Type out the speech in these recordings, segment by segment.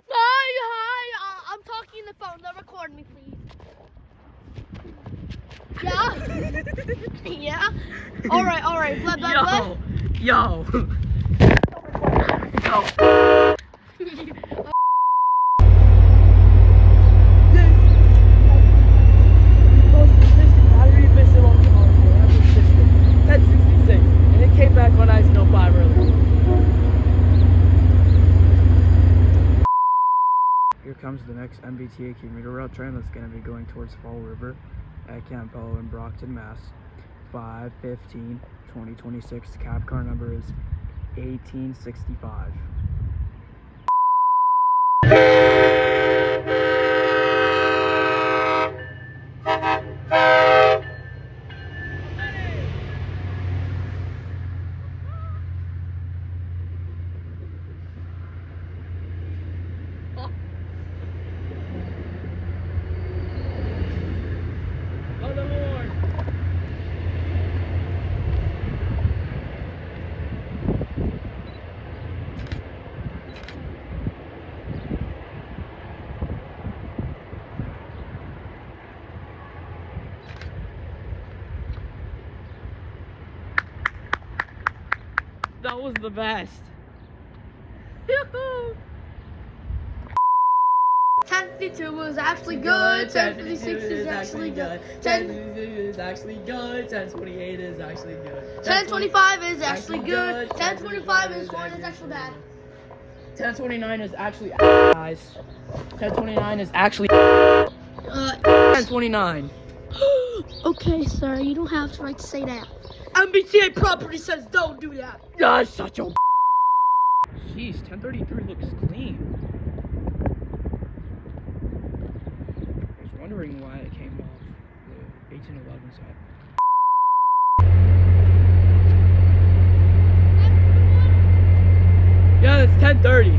Hi. I'm talking on the phone. Don't record me, please. Yeah? Yeah? Alright. Blah, blah, blah. Yo. Battery efficient on the hardware. That's system. 1066. And it came back on 1905 earlier. Here comes the next MBTA commuter rail train that's going to be going towards Fall River at Campbell in Brockton, Mass. 5/15/2026. Cab car number is 1865. Oh, the Lord. That was the best. 1052 is actually good. 1056 is actually good. 1052 is actually good. 1028 is actually good. 1025 is actually good. 1025 is actually bad. 1029 is actually guys. 1029 is actually 1029. Okay, sir, you don't have the right to say that. MBTA property says don't do that. Ah, such a jeez, 1033 looks clean. I was wondering why it came off the 1811 side. Yeah, it's 1030.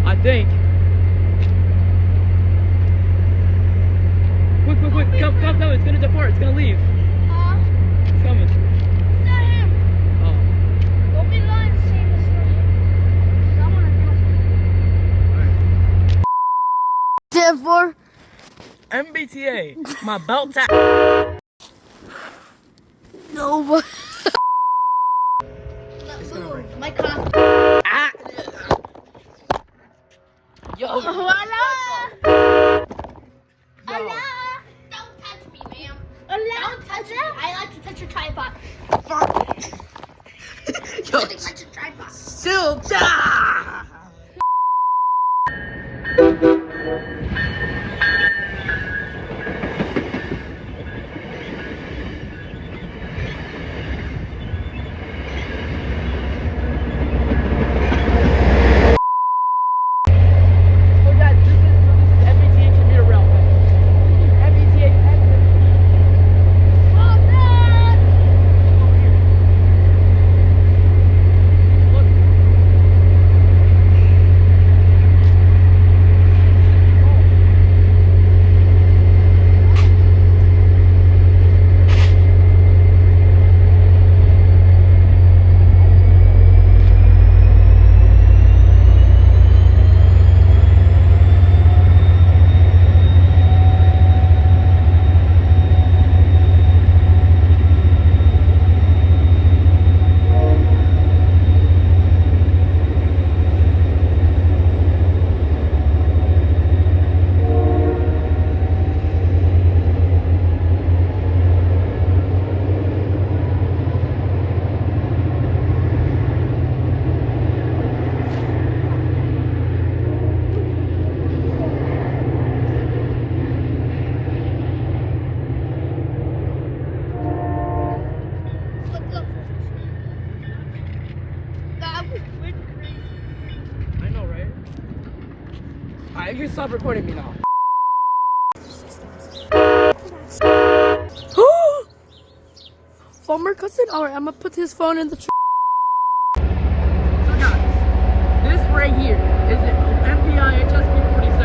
I think. Quick, come, it's gonna depart, it's gonna leave. It's coming. It's not him. Oh. Don't be lying saying this for him. I want to do it. For MBTA, my belt tap. no, but It's gonna break. my coffee. Ah. Yo. Hola. Yo. Hola. Don't touch me, ma'am. Hola. Don't touch me. I like to touch your tripod. Yo. I like to touch your tripod. Still. I know, right? Alright, you stop recording me now. Former cousin? Alright, I'm gonna put his phone in the So guys, this right here is an MPI HSP 46